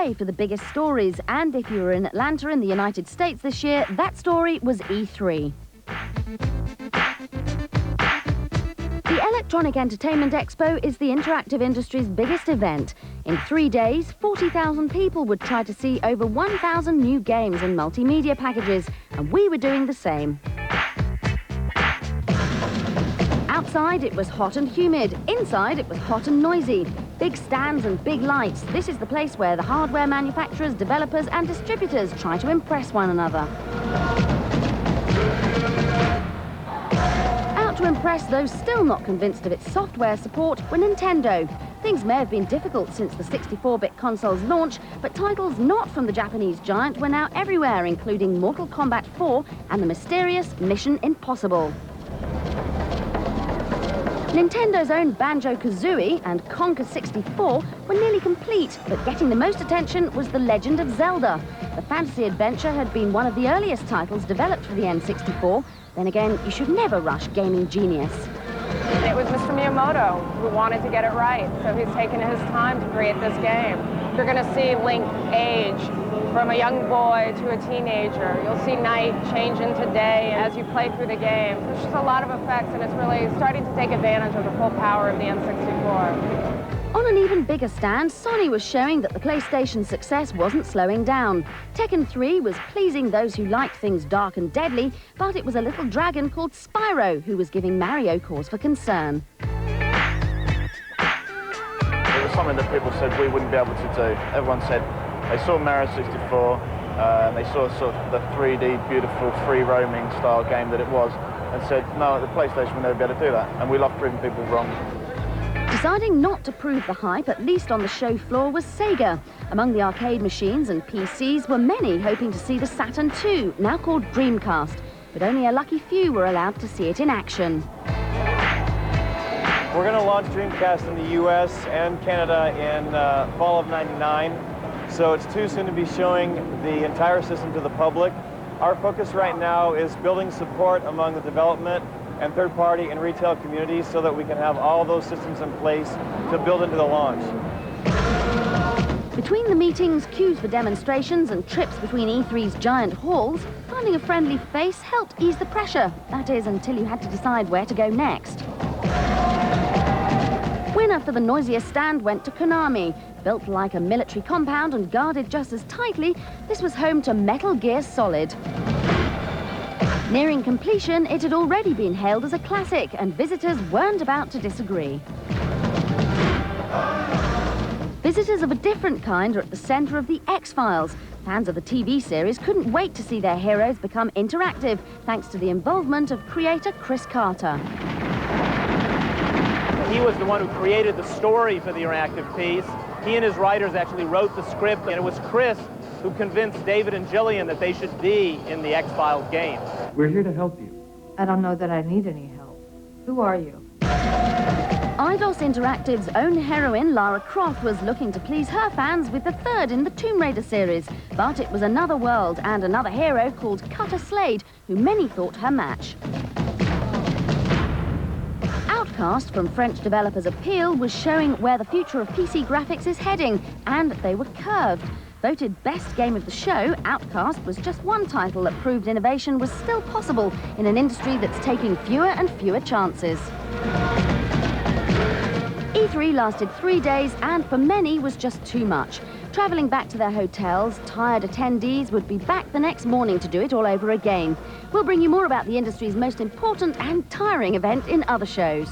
day for the biggest stories, and if you were in Atlanta in the United States this year, that story was E3. The Electronic Entertainment Expo is the interactive industry's biggest event. In 3 days, 40,000 people would try to see over 1,000 new games and multimedia packages, and we were doing the same. Outside, it was hot and humid. Inside, it was hot and noisy. Big stands and big lights. This is the place where the hardware manufacturers, developers and distributors try to impress one another. Out to impress those still not convinced of its software support were Nintendo. Things may have been difficult since the 64-bit console's launch, but titles not from the Japanese giant were now everywhere, including Mortal Kombat 4 and the mysterious Mission Impossible. Nintendo's own Banjo-Kazooie and Conker 64 were nearly complete, but getting the most attention was The Legend of Zelda. The fantasy adventure had been one of the earliest titles developed for the N64. Then again, you should never rush gaming genius. It was Mr. Miyamoto who wanted to get it right, so he's taken his time to create this game. You're going to see Link age from a young boy to a teenager. You'll see night change into day as you play through the game. There's just a lot of effects, and it's really starting to take advantage of the full power of the N64. On an even bigger stand, Sony was showing that the PlayStation's success wasn't slowing down. Tekken 3 was pleasing those who liked things dark and deadly, but it was a little dragon called Spyro who was giving Mario cause for concern. It was something that people said we wouldn't be able to do. Everyone said they saw Mario 64, and they saw sort of the 3D, beautiful, free-roaming style game that it was, and said, no, the PlayStation will never be able to do that. And we love proving people wrong. Deciding not to prove the hype, at least on the show floor, was Sega. Among the arcade machines and PCs were many hoping to see the Saturn II, now called Dreamcast, but only a lucky few were allowed to see it in action. We're going to launch Dreamcast in the US and Canada in fall of '99, so it's too soon to be showing the entire system to the public. Our focus right now is building support among the development and third-party and retail communities so that we can have all those systems in place to build into the launch. Between the meetings, queues for demonstrations and trips between E3's giant halls, finding a friendly face helped ease the pressure. That is, until you had to decide where to go next. Winner for the noisiest stand went to Konami. Built like a military compound and guarded just as tightly, this was home to Metal Gear Solid. Nearing completion, it had already been hailed as a classic, and visitors weren't about to disagree. Visitors of a different kind are at the centre of the X-Files. Fans of the TV series couldn't wait to see their heroes become interactive, thanks to the involvement of creator Chris Carter. He was the one who created the story for the interactive piece. He and his writers actually wrote the script, and it was Chris who convinced David and Jillian that they should be in the X-Files game. We're here to help you. I don't know that I need any help. Who are you? Eidos Interactive's own heroine, Lara Croft, was looking to please her fans with the third in the Tomb Raider series. But it was another world and another hero called Cutter Slade, who many thought her match. Outcast from French developers Appeal was showing where the future of PC graphics is heading, and they were curved. Voted best game of the show, Outcast was just one title that proved innovation was still possible in an industry that's taking fewer and fewer chances. E3 lasted 3 days, and for many was just too much. Travelling back to their hotels, tired attendees would be back the next morning to do it all over again. We'll bring you more about the industry's most important and tiring event in other shows.